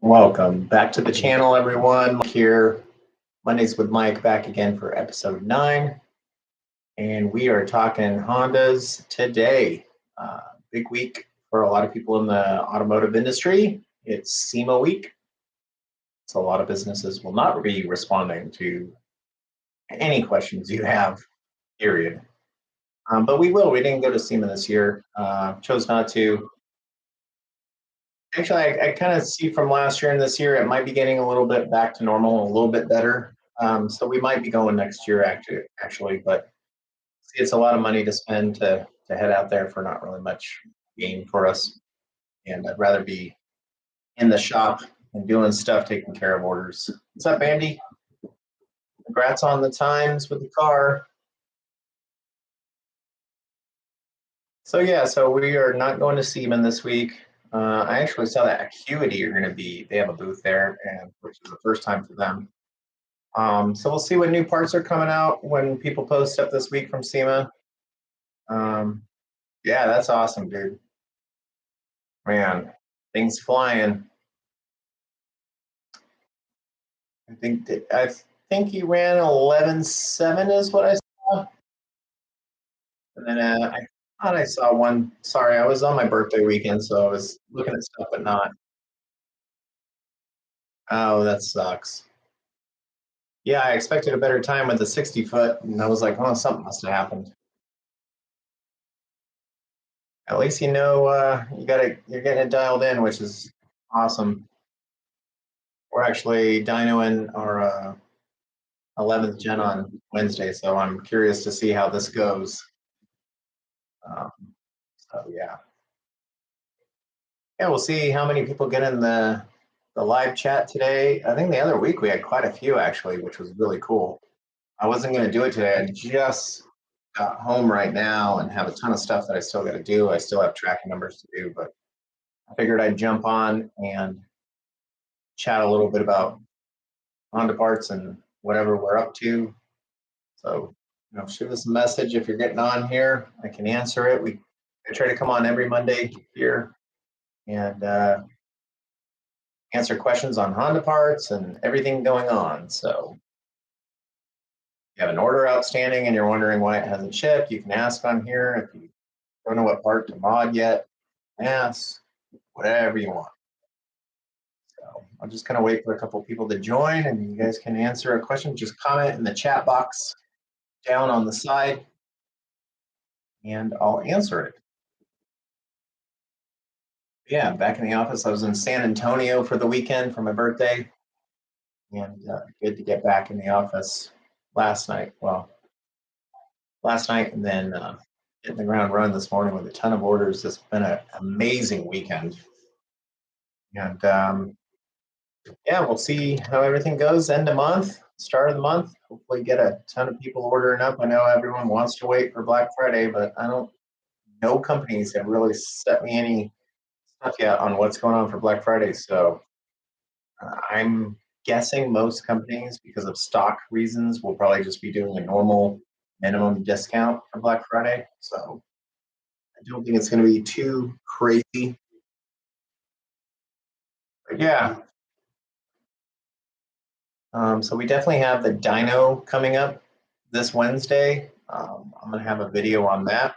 Welcome back to the channel, everyone. Mike here, Mondays with Mike, back again for episode 9. And we are talking Hondas today. Big week for a lot of people in the automotive industry. It's SEMA week. So a lot of businesses will not be responding to any questions you have, period. But we will. We didn't go to SEMA this year. Chose not to. Actually, I kind of see from last year and this year, it might be getting a little bit back to normal, a little bit better. So we might be going next year, actually. But see, it's a lot of money to spend to head out there for not really much gain for us. And I'd rather be in the shop and doing stuff, taking care of orders. What's up, Andy? Congrats on the times with the car. So yeah, so we are not going to Seaman this week. I actually saw that Acuity are going to be. They have a booth there, and which is the first time for them. So we'll see what new parts are coming out when people post up this week from SEMA. Yeah, that's awesome, dude. Man, things flying. I think he ran 11.7 is what I saw. And then I thought I saw one. Sorry, I was on my birthday weekend, so I was looking at stuff, but not. Oh, that sucks. Yeah, I expected a better time with the 60 foot, and I was like, oh, something must have happened. At least you know you're getting it dialed in, which is awesome. We're actually dynoing our 11th gen on Wednesday, so I'm curious to see how this goes. Um, so yeah, we'll see how many people get in the live chat today. I think the other week we had quite a few actually, which was really cool. I wasn't going to do it today. I just got home right now and have a ton of stuff that I still got to do. I still have tracking numbers to do, but I figured I'd jump on and chat a little bit about Honda parts and whatever we're up to. So, shoot us a message if you're getting on here. I can answer it. I try to come on every Monday here and answer questions on Honda parts and everything going on. So, if you have an order outstanding and you're wondering why it hasn't shipped, you can ask on here. If you don't know what part to mod yet, ask whatever you want. So I'll just kind of wait for a couple people to join, and you guys can answer a question. Just comment in the chat box down on the side, and I'll answer it. Yeah, I'm back in the office. I was in San Antonio for the weekend for my birthday, and good to get back in the office last night. Well, last night, and then hitting the ground run this morning with a ton of orders. It's been an amazing weekend, and yeah, we'll see how everything goes. End of month, start of the month. Hopefully, get a ton of people ordering up. I know everyone wants to wait for Black Friday, but I don't. No companies have really set me any stuff yet on what's going on for Black Friday. So I'm guessing most companies, because of stock reasons, will probably just be doing a normal minimum discount for Black Friday. So I don't think it's going to be too crazy. But yeah. So we definitely have the dyno coming up this Wednesday. I'm going to have a video on that.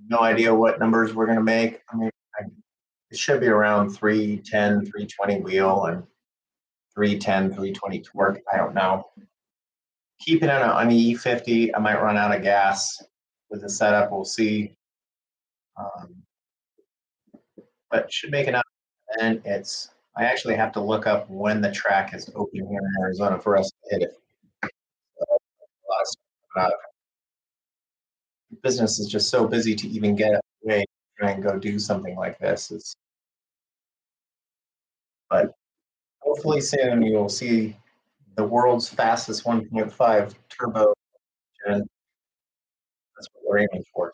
No idea what numbers we're going to make. I mean, it should be around 310, 320 wheel and 310, 320 torque. I don't know. Keep it on the E50. I might run out of gas with the setup. We'll see. But should make enough. And I actually have to look up when the track is open here in Arizona for us to hit it. So, a lot of stuff coming out of business is just so busy to even get away and go do something like this. But hopefully soon you'll see the world's fastest 1.5 turbo engine. That's what we're aiming for.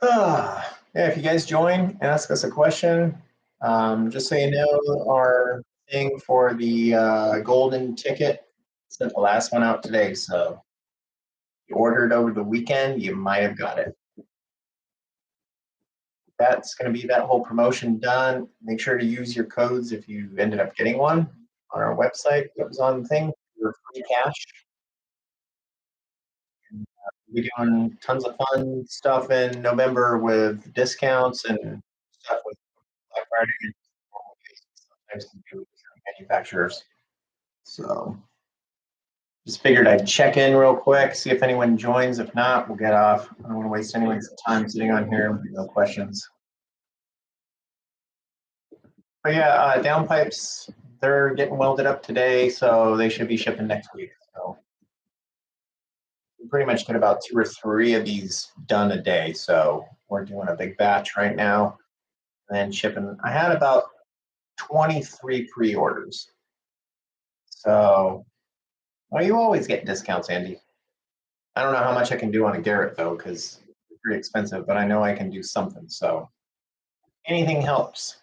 Yeah, if you guys join, ask us a question. Just so you know, our thing for the golden ticket sent the last one out today. So you ordered over the weekend, you might have got it. That's going to be that whole promotion done. Make sure to use your codes if you ended up getting one on our website. That was on the thing for free cash. We're doing tons of fun stuff in November with discounts and stuff with Black Friday and sometimes to do with manufacturers. So just figured I'd check in real quick, see if anyone joins. If not, we'll get off. I don't want to waste anyone's time sitting on here. No questions. But yeah, downpipes, they're getting welded up today, so they should be shipping next week. So we pretty much get about 2 or 3 of these done a day. So we're doing a big batch right now and shipping. I had about 23 pre-orders. So, well, you always get discounts, Andy. I don't know how much I can do on a Garrett though, because it's pretty expensive, but I know I can do something. So anything helps.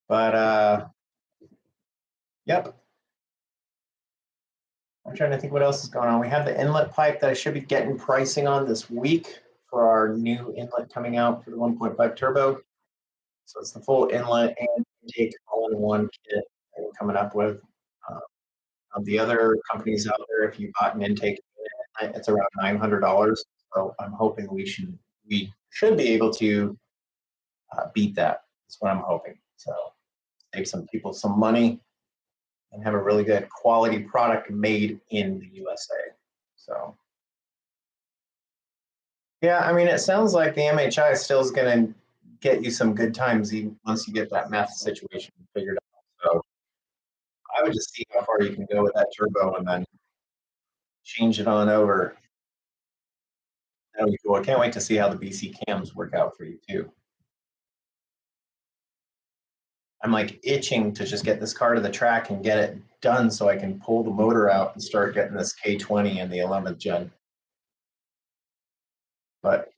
But yep. I'm trying to think what else is going on. We have the inlet pipe that I should be getting pricing on this week for our new inlet coming out for the 1.5 turbo. So it's the full inlet and intake all in one kit that we're coming up with. Uh, the other companies out there, if you bought an intake, it's around $900. So I'm hoping we should be able to beat that. That's what I'm hoping. So save some people some money and have a really good quality product made in the USA. So yeah, I mean, it sounds like the MHI still is going to get you some good times even once you get that math situation figured out. So I would just see how far you can go with that turbo and then change it on over. That'll be cool. I can't wait to see how the BC cams work out for you too. I'm like itching to just get this car to the track and get it done so I can pull the motor out and start getting this K20 and the 11th gen. But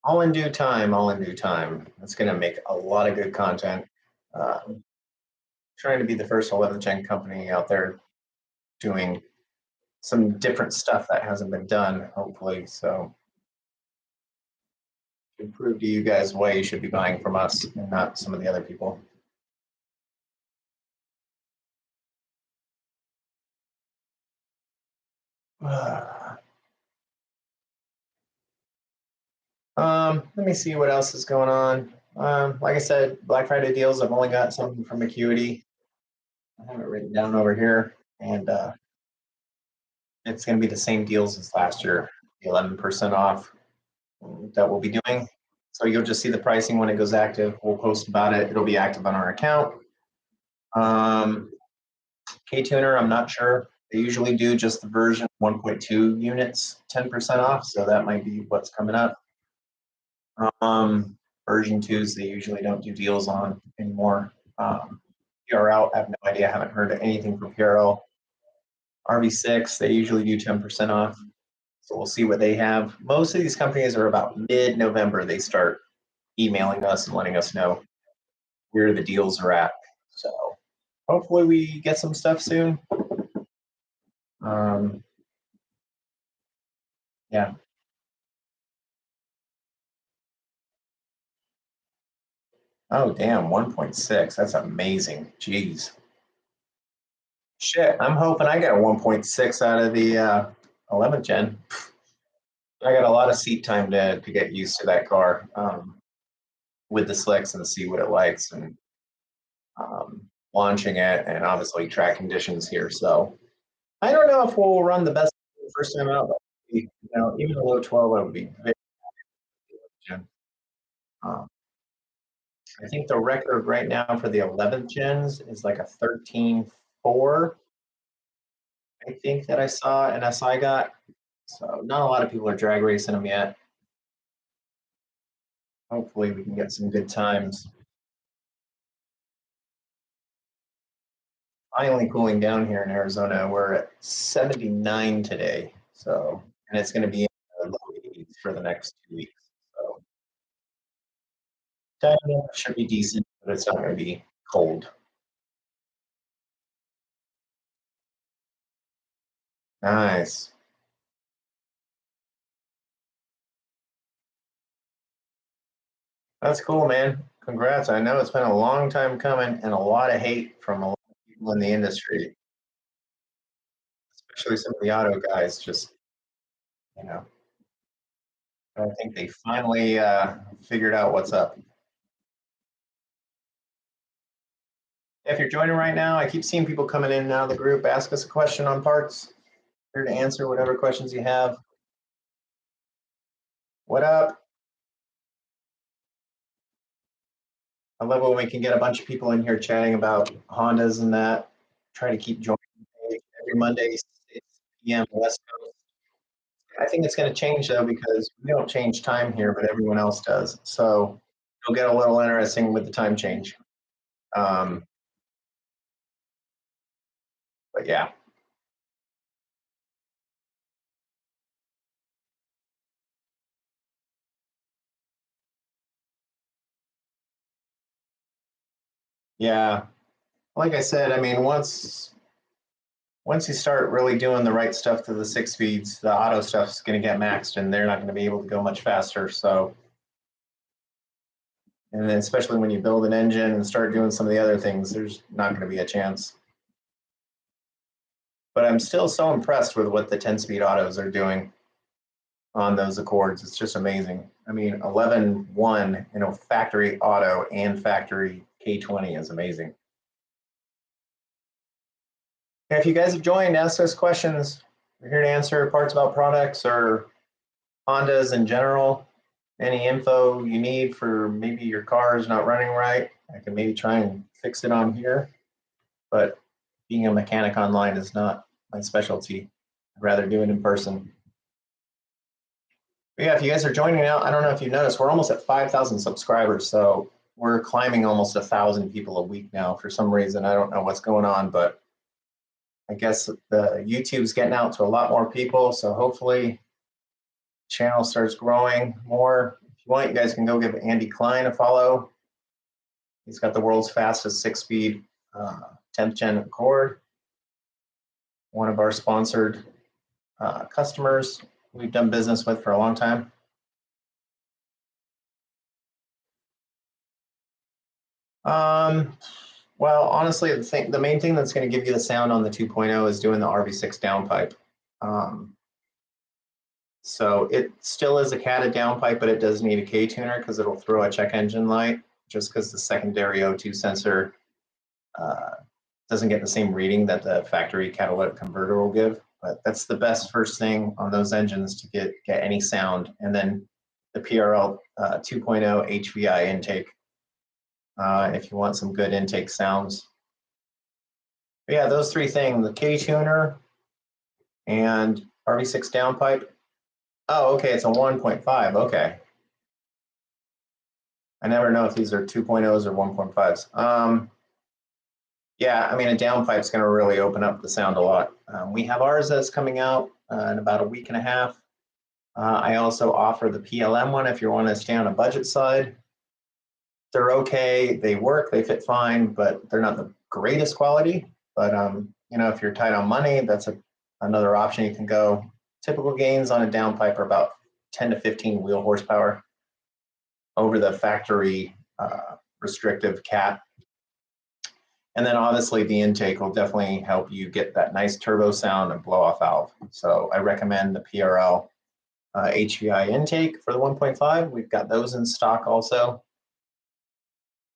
all in due time, all in due time. It's going to make a lot of good content. Trying to be the first 11th gen company out there doing some different stuff that hasn't been done, hopefully. So to prove to you guys why you should be buying from us and not some of the other people. Let me see what else is going on. Like I said, Black Friday deals. I've only got something from Acuity. I have it written down over here, and it's going to be the same deals as last year. The 11% off that we'll be doing. So you'll just see the pricing when it goes active. We'll post about it. It'll be active on our account. K-Tuner, I'm not sure. They usually do just the version 1.2 units, 10% off. So that might be what's coming up. Version 2s, they usually don't do deals on anymore. PRL, I have no idea. I haven't heard anything from PRL. RV6, they usually do 10% off. So we'll see what they have. Most of these companies are about mid-November. They start emailing us and letting us know where the deals are at. So hopefully we get some stuff soon. Yeah. Oh, damn, 1.6. That's amazing. Jeez. Shit, I'm hoping I get a 1.6 out of the 11th gen. I got a lot of seat time to get used to that car with the slicks and see what it likes and launching it and obviously track conditions here. So I don't know if we'll run the best the first time out. But, even a low 12 would be very gen. Um, I think the record right now for the 11th gens is like a 13.4. I think that I saw an SI got. So not a lot of people are drag racing them yet. Hopefully we can get some good times. Finally cooling down here in Arizona. We're at 79 today. So, and it's going to be in the low 80s for the next 2 weeks. So, timing should be decent, but it's not going to be cold. Nice. That's cool, man. Congrats. I know it's been a long time coming and a lot of hate from a lot of people in the industry, especially some of the auto guys. Just, you know, I think they finally figured out what's up. If you're joining right now, I keep seeing people coming in and out of the group. Ask us a question on parts. Here to answer whatever questions you have. What up? I love when we can get a bunch of people in here chatting about Hondas and that. Try to keep joining every Monday, 6 p.m. West Coast. I think it's going to change though because we don't change time here, but everyone else does. So it'll get a little interesting with the time change. Um, but yeah, yeah. Like I said, I mean, once you start really doing the right stuff to the 6 speeds, the auto stuff's going to get maxed, and they're not going to be able to go much faster. So, and then especially when you build an engine and start doing some of the other things, there's not going to be a chance. But I'm still so impressed with what the 10-speed autos are doing on those Accords. It's just amazing. I mean, 11.1 in a factory auto and factory K20 is amazing. If you guys have joined, ask us questions. We're here to answer parts about products or Hondas in general. Any info you need for maybe your car is not running right, I can maybe try and fix it on here. But being a mechanic online is not my specialty. I'd rather do it in person. But yeah, if you guys are joining now, I don't know if you noticed, we're almost at 5,000 subscribers. So we're climbing almost 1,000 people a week now for some reason. I don't know what's going on, but I guess the YouTube's getting out to a lot more people. So hopefully the channel starts growing more. If you want, you guys can go give Andy Klein a follow. He's got the world's fastest 6-speed 10th gen Accord. One of our sponsored customers we've done business with for a long time. Well, honestly, the main thing that's going to give you the sound on the 2.0 is doing the RV6 downpipe. So it still is a CATA downpipe, but it does need a K tuner because it'll throw a check engine light just because the secondary O2 sensor doesn't get the same reading that the factory catalytic converter will give. But that's the best first thing on those engines to get any sound. And then the PRL 2.0 HVI intake if you want some good intake sounds. But yeah, those three things, the K tuner and RV6 downpipe. Oh, okay, it's a 1.5. Okay. I never know if these are 2.0s or 1.5s. Yeah, I mean, a downpipe is going to really open up the sound a lot. We have ours that's coming out in about a week and a half. I also offer the PLM one if you want to stay on a budget side. They're okay, they work, they fit fine, but they're not the greatest quality. But you know, if you're tight on money, that's another option you can go. Typical gains on a downpipe are about 10 to 15 wheel horsepower over the factory restrictive cat. And then obviously the intake will definitely help you get that nice turbo sound and blow off valve. So I recommend the PRL HVI intake for the 1.5. We've got those in stock also.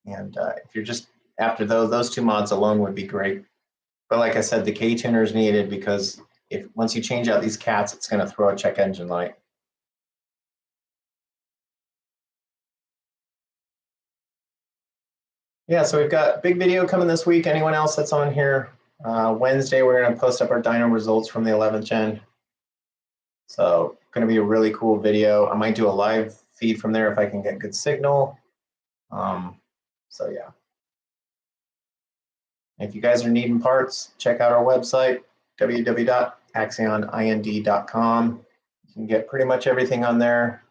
And if you're just after those two mods alone would be great. But like I said, the K tuner is needed because if once you change out these cats, it's going to throw a check engine light. Yeah, so we've got big video coming this week. Anyone else that's on here? Wednesday, we're going to post up our dyno results from the 11th gen. So going to be a really cool video. I might do a live feed from there if I can get good signal. So yeah. If you guys are needing parts, check out our website, www.axeonind.com. You can get pretty much everything on there.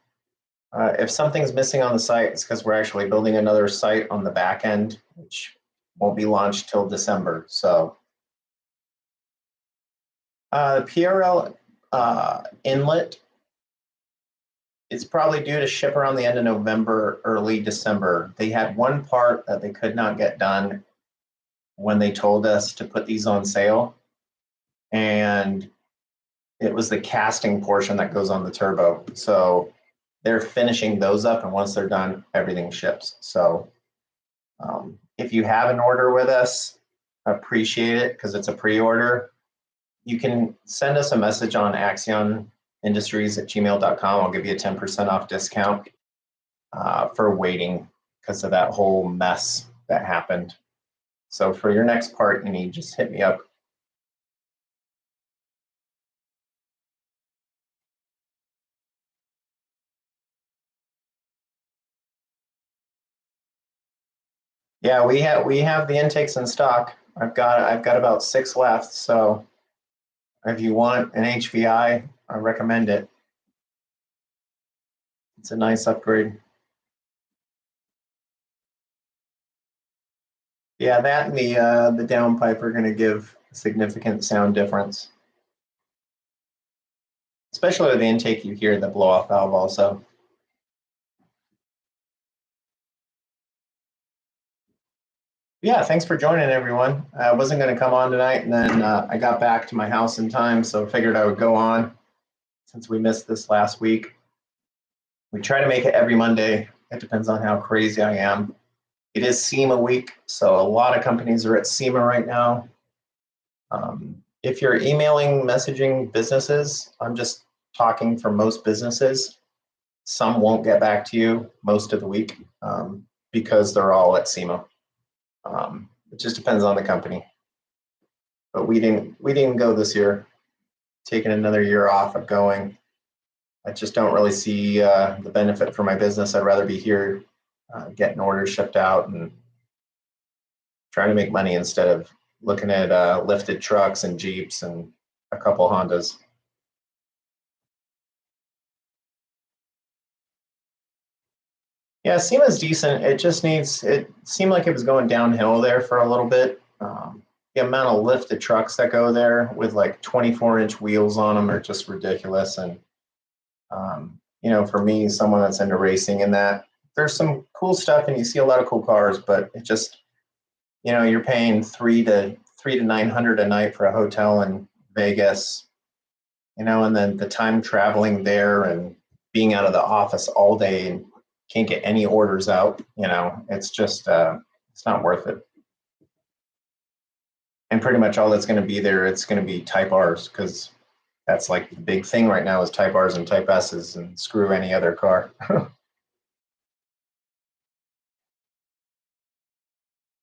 If something's missing on the site, it's because we're actually building another site on the back end, which won't be launched till December. So The PRL inlet, it's probably due to ship around the end of November, early December. They had one part that they could not get done when they told us to put these on sale. And it was the casting portion that goes on the turbo. So they're finishing those up, and once they're done, everything ships. So if you have an order with us, appreciate it because it's a pre-order. You can send us a message on axionindustries@gmail.com. I'll give you a 10% off discount for waiting because of that whole mess that happened. So for your next part, you need just hit me up. Yeah, we have the intakes in stock. I've got about 6 left. So if you want an HVI, I recommend it. It's a nice upgrade. Yeah, that and the downpipe are going to give a significant sound difference. Especially with the intake, you hear the blow-off valve also. Yeah, thanks for joining, everyone. I wasn't going to come on tonight, and then I got back to my house in time, so figured I would go on since we missed this last week. We try to make it every Monday. It depends on how crazy I am. It is SEMA week, so a lot of companies are at SEMA right now. If you're emailing, messaging businesses, I'm just talking for most businesses. Some won't get back to you most of the week because they're all at SEMA. It just depends on the company. But we didn't go this year. Taking another year off of going. I just don't really see the benefit for my business. I'd rather be here getting orders shipped out and trying to make money instead of looking at lifted trucks and Jeeps and a couple Hondas. Yeah, SEMA's decent. It just needs, it seemed like it was going downhill there for a little bit. The amount of lifted trucks that go there with like 24-inch wheels on them are just ridiculous. And, you know, for me, someone that's into racing and that, there's some cool stuff and you see a lot of cool cars, but it just, you know, you're paying three to 900 a night for a hotel in Vegas, you know, and then the time traveling there and being out of the office all day and can't get any orders out, you know, it's just, it's not worth it. And pretty much all that's going to be there, it's going to be Type Rs because that's like the big thing right now is Type Rs and Type Ss and screw any other car.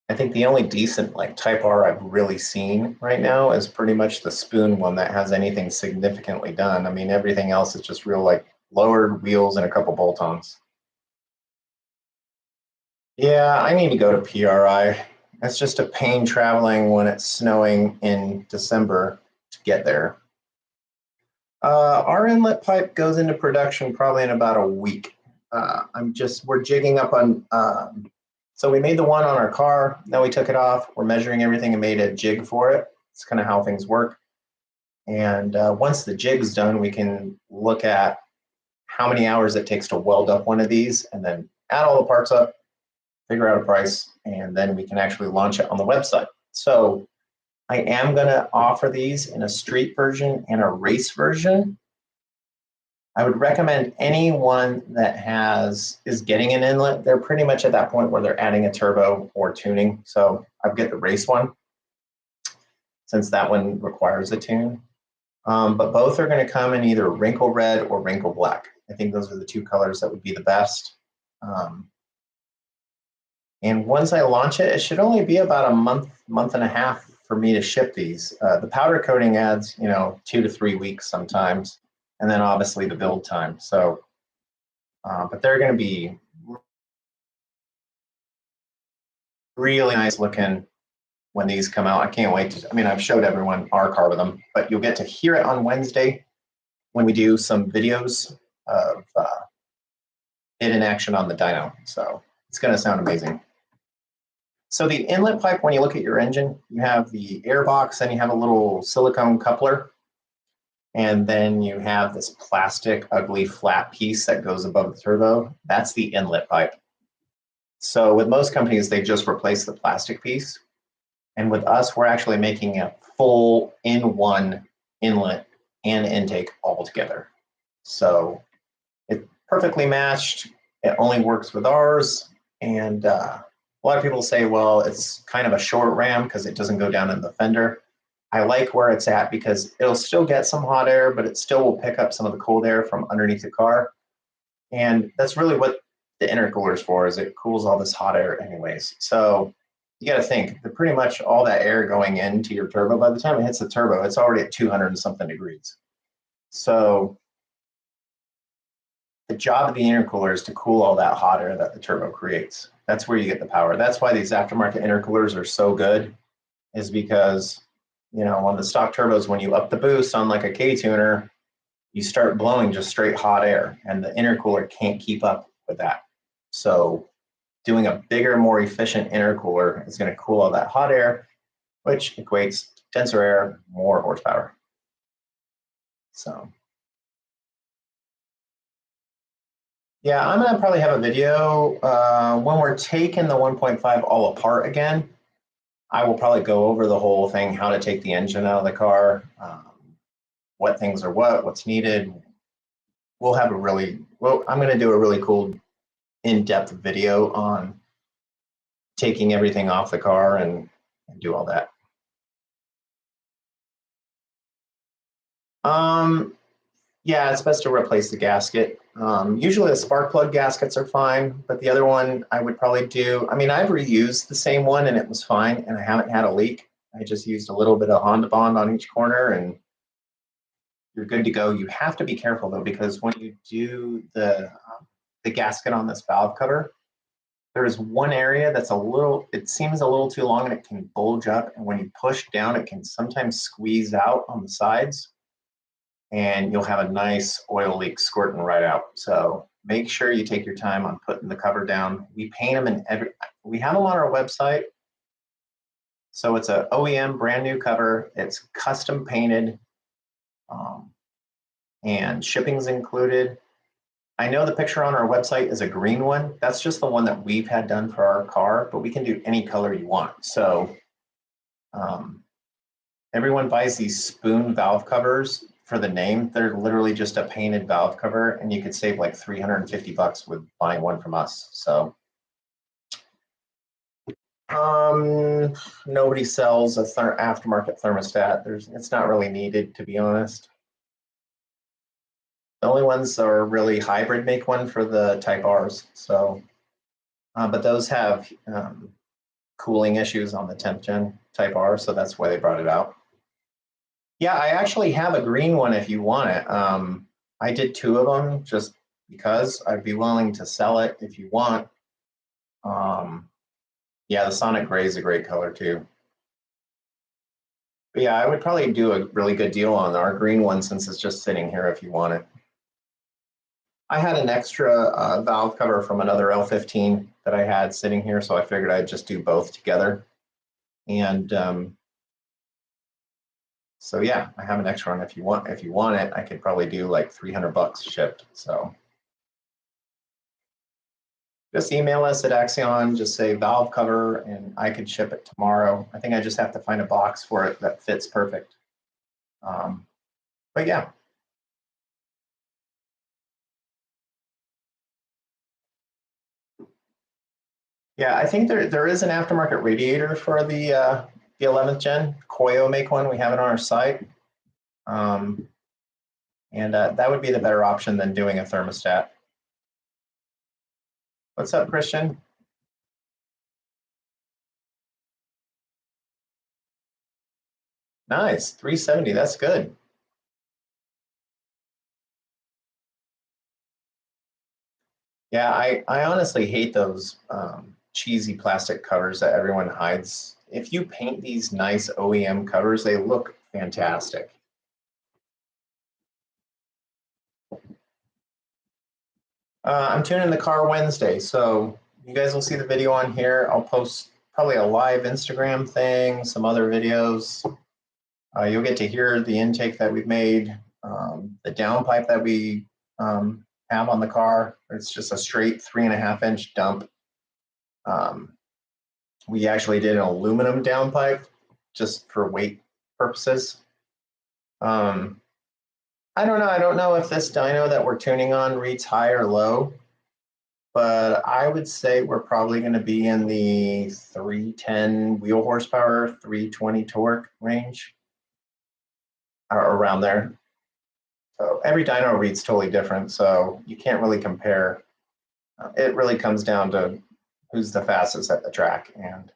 I think the only decent like Type R I've really seen right now is pretty much the Spoon one that has anything significantly done. I mean, everything else is just real like lowered wheels and a couple bolt-ons. Yeah, I need to go to PRI. It's just a pain traveling when it's snowing in December to get there. Our inlet pipe goes into production probably in about a week. We're jigging up on, so we made the one on our car, then we took it off. We're measuring everything and made a jig for it. It's kind of how things work. And once the jig's done, we can look at how many hours it takes to weld up one of these and then add all the parts up, figure out a price, and then we can actually launch it on the website. So I am going to offer these in a street version and a race version. I would recommend anyone that is getting an inlet. They're pretty much at that point where they're adding a turbo or tuning. So I've got the race one since that one requires a tune. But both are going to come in either wrinkle red or wrinkle black. I think those are the two colors that would be the best. And once I launch it, it should only be about a month and a half for me to ship these. The powder coating adds, you know, 2 to 3 weeks sometimes, and then obviously the build time. So, but they're going to be really nice looking when these come out. I can't wait to, I mean, I've showed everyone our car with them, but you'll get to hear it on Wednesday when we do some videos of it in action on the dyno. So it's going to sound amazing. So the inlet pipe, when you look at your engine, you have the air box and you have a little silicone coupler. And then you have this plastic, ugly, flat piece that goes above the turbo. That's the inlet pipe. So with most companies, they just replace the plastic piece. And with us, we're actually making a full in-one inlet and intake all together. So it's perfectly matched. It only works with ours. And a lot of people say, well, it's kind of a short ram because it doesn't go down in the fender. I like where it's at because it'll still get some hot air, but it still will pick up some of the cold air from underneath the car. And that's really what the intercooler is for, is it cools all this hot air anyways. So you got to think that pretty much all that air going into your turbo, by the time it hits the turbo, it's already at 200 and something degrees. So the job of the intercooler is to cool all that hot air that the turbo creates. That's where you get the power. That's why these aftermarket intercoolers are so good, is because, you know, on the stock turbos, when you up the boost on like a K-tuner, you start blowing just straight hot air, and the intercooler can't keep up with that. So doing a bigger, more efficient intercooler is going to cool all that hot air, which equates to denser air, more horsepower. So yeah, I'm going to probably have a video when we're taking the 1.5 all apart again. I will probably go over the whole thing, how to take the engine out of the car, what things are what's needed. We'll have a really, well, I'm going to do a really cool in-depth video on taking everything off the car and do all that. Yeah, it's best to replace the gasket. Usually the spark plug gaskets are fine, but the other one I would probably do, I mean, I've reused the same one and it was fine, and I haven't had a leak. I just used a little bit of Honda Bond on each corner and you're good to go. You have to be careful though, because when you do the gasket on this valve cover, there's one area that's a little, it seems a little too long and it can bulge up. And when you push down, it can sometimes squeeze out on the sides and you'll have a nice oil leak squirting right out. So make sure you take your time on putting the cover down. We paint them in we have them on our website. So it's a OEM brand new cover. It's custom painted and shipping's included. I know the picture on our website is a green one. That's just the one that we've had done for our car, but we can do any color you want. So everyone buys these spoon valve covers for the name. They're literally just a painted valve cover, and you could save like $350 with buying one from us. So nobody sells a aftermarket thermostat. It's not really needed, to be honest. The only ones are really hybrid make one for the Type Rs. So, but those have cooling issues on the 10th gen Type R, so that's why they brought it out. Yeah, I actually have a green one if you want it. I did 2 of them just because. I'd be willing to sell it if you want. Yeah, the Sonic Gray is a great color too. But yeah, I would probably do a really good deal on our green one since it's just sitting here if you want it. I had an extra valve cover from another L15 that I had sitting here, so I figured I'd just do both together. And so yeah, I have an extra one. If you want it, I could probably do like $300 shipped. So just email us at Axion, just say valve cover, and I could ship it tomorrow. I think I just have to find a box for it that fits perfect. But yeah. Yeah, I think there is an aftermarket radiator for the 11th gen. Koyo make one. We have it on our site. And that would be the better option than doing a thermostat. What's up, Christian? Nice, 370, that's good. Yeah, I honestly hate those cheesy plastic covers that everyone hides. If you paint these nice OEM covers, they look fantastic. I'm tuning the car Wednesday, so you guys will see the video on here. I'll post probably a live Instagram thing, some other videos. You'll get to hear the intake that we've made. The downpipe that we have on the car, it's just a straight 3.5-inch dump. We actually did an aluminum downpipe just for weight purposes. I don't know. I don't know if this dyno that we're tuning on reads high or low, but I would say we're probably going to be in the 310 wheel horsepower, 320 torque range, or around there. So every dyno reads totally different, so you can't really compare. It really comes down to who's the fastest at the track, and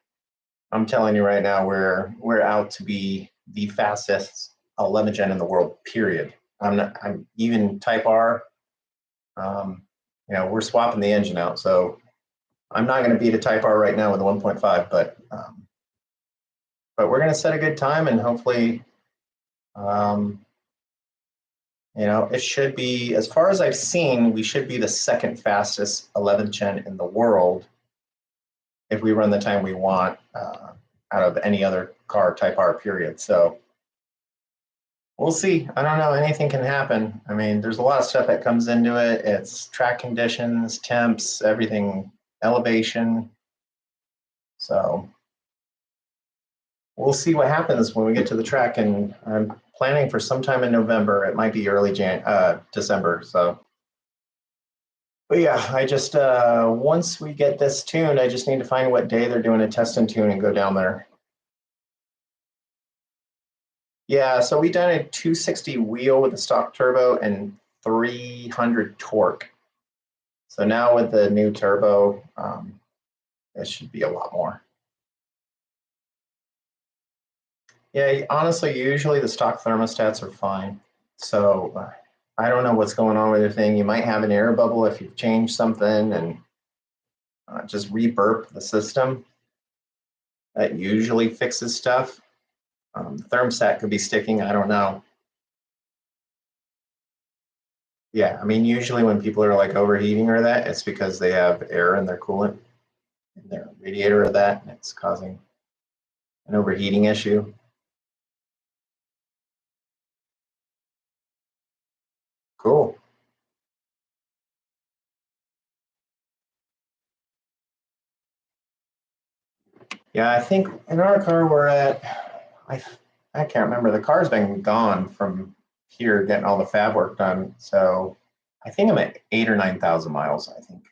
I'm telling you right now, we're out to be the fastest 11 gen in the world. Period. I'm even Type R. We're swapping the engine out, so I'm not going to beat a Type R right now with a 1.5, but we're going to set a good time, and hopefully, it should be, as far as I've seen, we should be the second fastest 11th gen in the world if we run the time we want out of any other car Type R, period. So we'll see. I don't know. Anything can happen. I mean, there's a lot of stuff that comes into it. It's track conditions, temps, everything, elevation. So we'll see what happens when we get to the track, and I'm planning for sometime in November. It might be early December. So, but yeah, I just once we get this tuned, I just need to find what day they're doing a test and tune and go down there. Yeah, so we done a 260 wheel with a stock turbo and 300 torque. So now with the new turbo, it should be a lot more. Yeah, honestly, usually the stock thermostats are fine. So I don't know what's going on with your thing. You might have an air bubble if you've changed something, and just re-burp the system. That usually fixes stuff. The thermostat could be sticking. I don't know. Yeah, I mean, usually when people are like overheating or that, it's because they have air in their coolant, in their radiator or that, and it's causing an overheating issue. Cool. Yeah, I think in our car we're at, I can't remember. The car's been gone from here getting all the fab work done. So I think I'm at 8,000 or 9,000 miles, I think.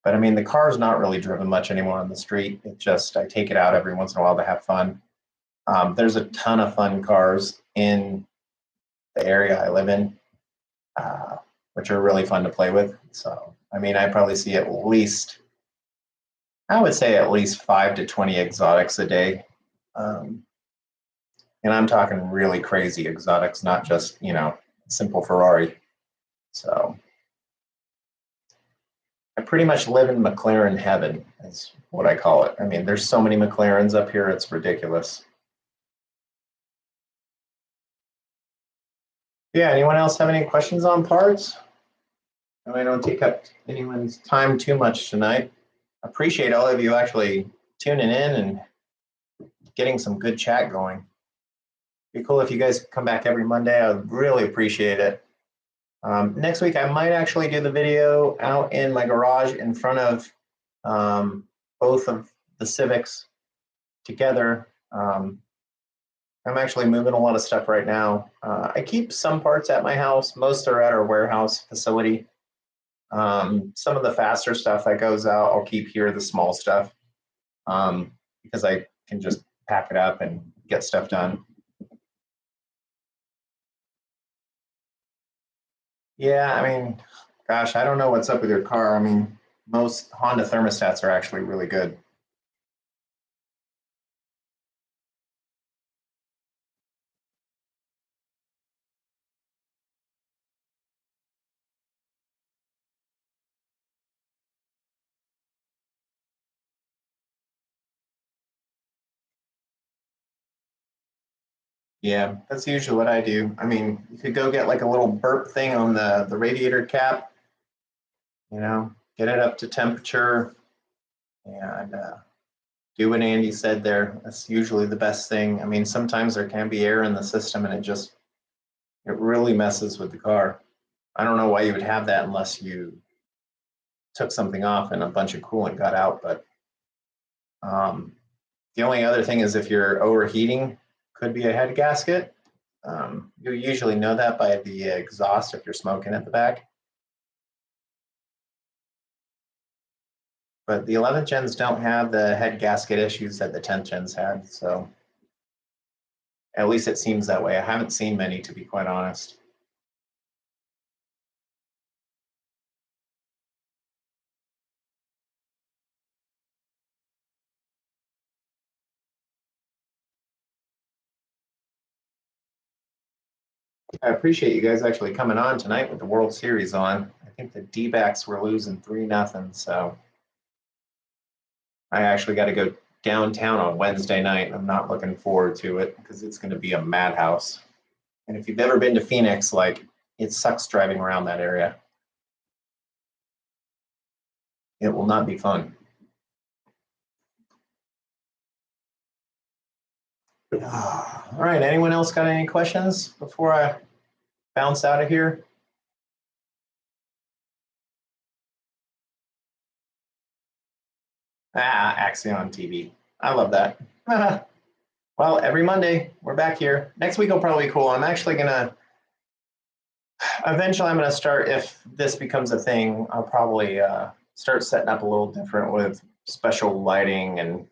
But I mean, the car's not really driven much anymore on the street. It just, I take it out every once in a while to have fun. There's a ton of fun cars in the area I live in, which are really fun to play with. So, I mean, I probably see at least, I would say at least 5 to 20 exotics a day. And I'm talking really crazy exotics, not just, simple Ferrari. So I pretty much live in McLaren heaven, is what I call it. I mean, there's so many McLarens up here, it's ridiculous. Yeah, anyone else have any questions on parts? I don't take up anyone's time too much tonight. Appreciate all of you actually tuning in and getting some good chat going. Be cool if you guys come back every Monday. I would really appreciate it. Next week, I might actually do the video out in my garage in front of both of the Civics together. I'm actually moving a lot of stuff right now. I keep some parts at my house. Most are at our warehouse facility. Some of the faster stuff that goes out, I'll keep here, the small stuff, because I can just pack it up and get stuff done. Yeah, I mean, gosh, I don't know what's up with your car. I mean, most Honda thermostats are actually really good. Yeah, that's usually what I do. I mean, you could go get like a little burp thing on the radiator cap, get it up to temperature, and do what Andy said there. That's usually the best thing. I mean, sometimes there can be air in the system and it just It really messes with the car. I don't know why you would have that unless you took something off and a bunch of coolant got out. But the only other thing is if you're overheating, could be a head gasket. You usually know that by the exhaust if you're smoking at the back. But the 11th gens don't have the head gasket issues that the 10th gens had. So at least it seems that way. I haven't seen many, to be quite honest. I appreciate you guys actually coming on tonight with the World Series on. I think the D-backs were losing 3-0, so I actually got to go downtown on Wednesday night. I'm not looking forward to it because it's going to be a madhouse. And if you've ever been to Phoenix, like, it sucks driving around that area. It will not be fun. All right, anyone else got any questions before I bounce out of here? Axion TV. I love that. Well, every Monday, we're back here. Next week will probably be cool. I'm actually going to, eventually I'm going to start, if this becomes a thing, I'll probably start setting up a little different with special lighting and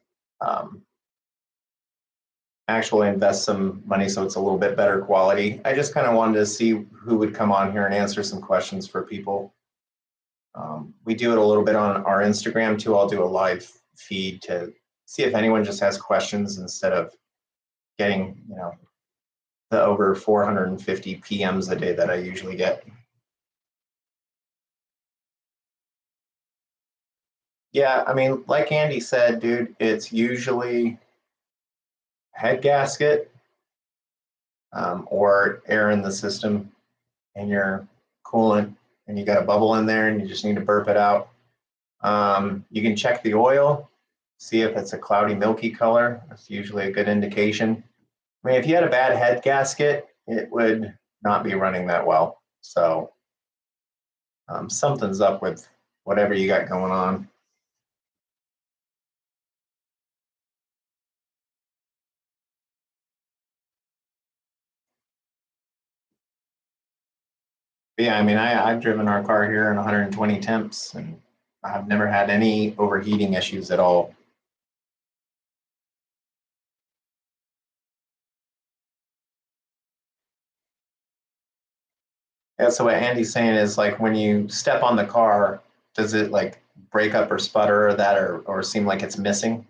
actually invest some money so it's a little bit better quality. I just kind of wanted to see who would come on here and answer some questions for people. We do it a little bit on our Instagram too. I'll do a live feed to see if anyone just has questions instead of getting, the over 450 PMs a day that I usually get. Yeah, I mean, like Andy said, dude, it's usually head gasket or air in the system and your coolant, and you got a bubble in there and you just need to burp it out. You can check the oil, see if it's a cloudy, milky color. That's usually a good indication. I mean, if you had a bad head gasket, it would not be running that well. So something's up with whatever you got going on. But yeah, I mean, I've driven our car here in 120 temps, and I've never had any overheating issues at all. Yeah, so what Andy's saying is, like, when you step on the car, does it like break up or sputter or that, or seem like it's missing?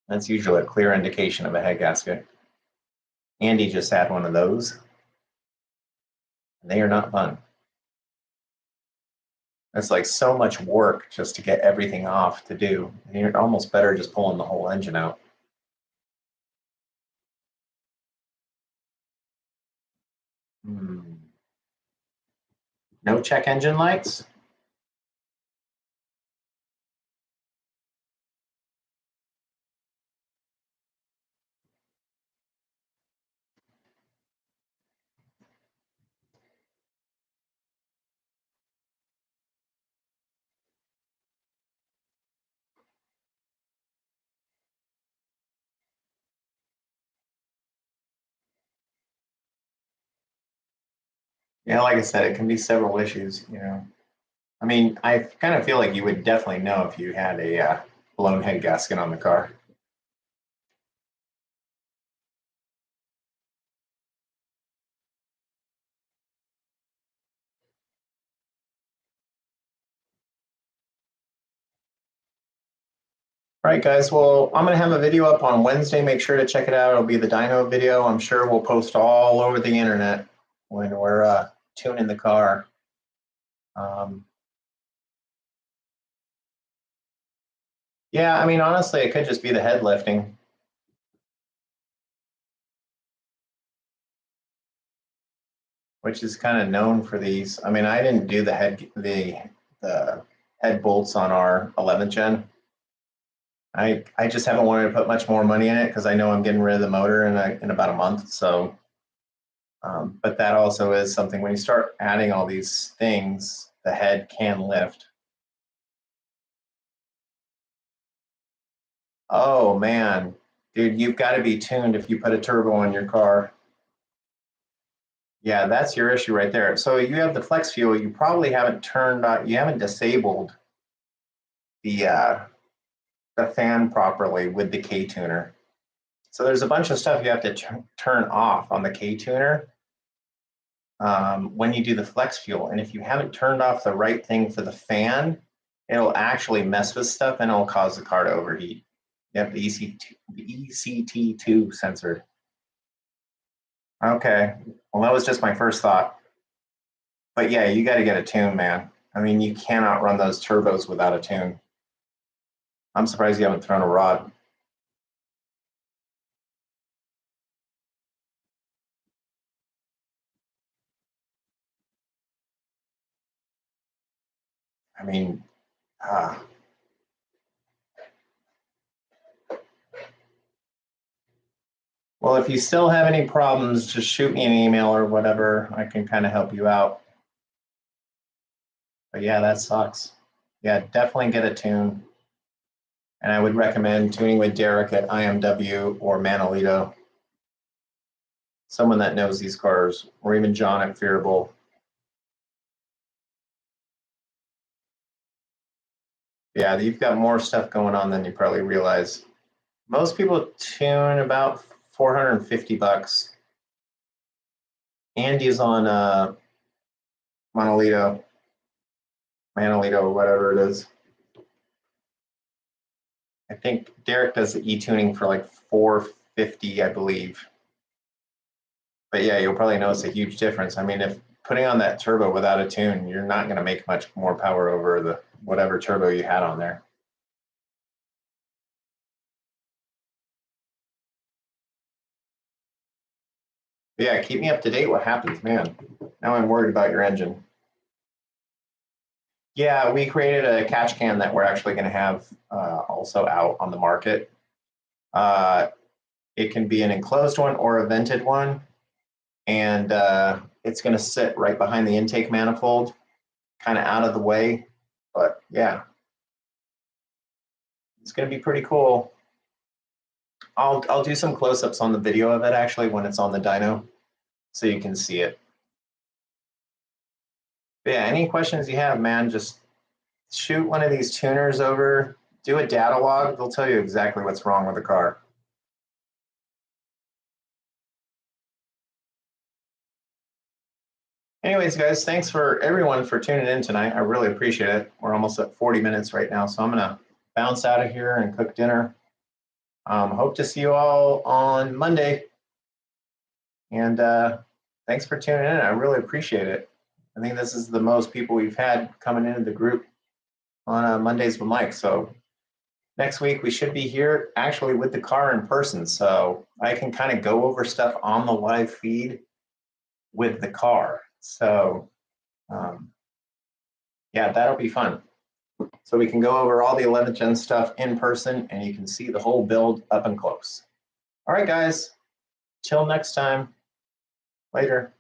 That's usually a clear indication of a head gasket. Andy just had one of those. They are not fun. It's like so much work just to get everything off to do. And you're almost better just pulling the whole engine out. No check engine lights? Yeah, like I said, it can be several issues. I mean, I kind of feel like you would definitely know if you had a blown head gasket on the car. All right, guys. Well, I'm going to have a video up on Wednesday. Make sure to check it out. It'll be the dyno video. I'm sure we'll post all over the internet when we're tuning the car. Yeah, I mean, honestly, it could just be the head lifting. Which is kind of known for these. I mean, I didn't do the head bolts on our 11th gen. I just haven't wanted to put much more money in it because I know I'm getting rid of the motor in about a month. So, but that also is something when you start adding all these things, the head can lift. Oh man, dude, you've got to be tuned if you put a turbo in your car. Yeah, that's your issue right there. So you have the flex fuel. You probably haven't turned on. You haven't disabled the fan properly with the K tuner. So there's a bunch of stuff you have to turn off on the K tuner when you do the flex fuel. And if you haven't turned off the right thing for the fan, it'll actually mess with stuff and it'll cause the car to overheat. Yep, the ECT2 sensor. Okay, well, that was just my first thought. But yeah, you got to get a tune, man. I mean, you cannot run those turbos without a tune. I'm surprised you haven't thrown a rod. I mean, well, if you still have any problems, just shoot me an email or whatever. I can kind of help you out. But yeah, that sucks. Yeah, definitely get a tune. And I would recommend tuning with Derek at IMW or Manolito. Someone that knows these cars, or even John at Fearable. Yeah, you've got more stuff going on than you probably realize. Most people tune about 450 bucks. Andy's on Manolito, or whatever it is. I think Derek does the e-tuning for like 450, I believe. But yeah, you'll probably notice a huge difference. I mean, if putting on that turbo without a tune, you're not going to make much more power over the whatever turbo you had on there. But yeah, keep me up to date what happens, man. Now I'm worried about your engine. Yeah, we created a catch can that we're actually going to have also out on the market. It can be an enclosed one or a vented one, and it's going to sit right behind the intake manifold, kind of out of the way. But yeah, it's going to be pretty cool. I'll do some close-ups on the video of it actually when it's on the dyno, so you can see it. But yeah, any questions you have, man, just shoot one of these tuners over, do a data log. They'll tell you exactly what's wrong with the car. Anyways, guys, thanks for everyone for tuning in tonight. I really appreciate it. We're almost at 40 minutes right now, so I'm gonna bounce out of here and cook dinner. Hope to see you all on Monday. And thanks for tuning in. I really appreciate it. I think this is the most people we've had coming into the group on Mondays with Mike. So next week we should be here actually with the car in person. So I can kind of go over stuff on the live feed with the car. So yeah, that'll be fun. So we can go over all the 11th gen stuff in person and you can see the whole build up and close. All right, guys, till next time. Later.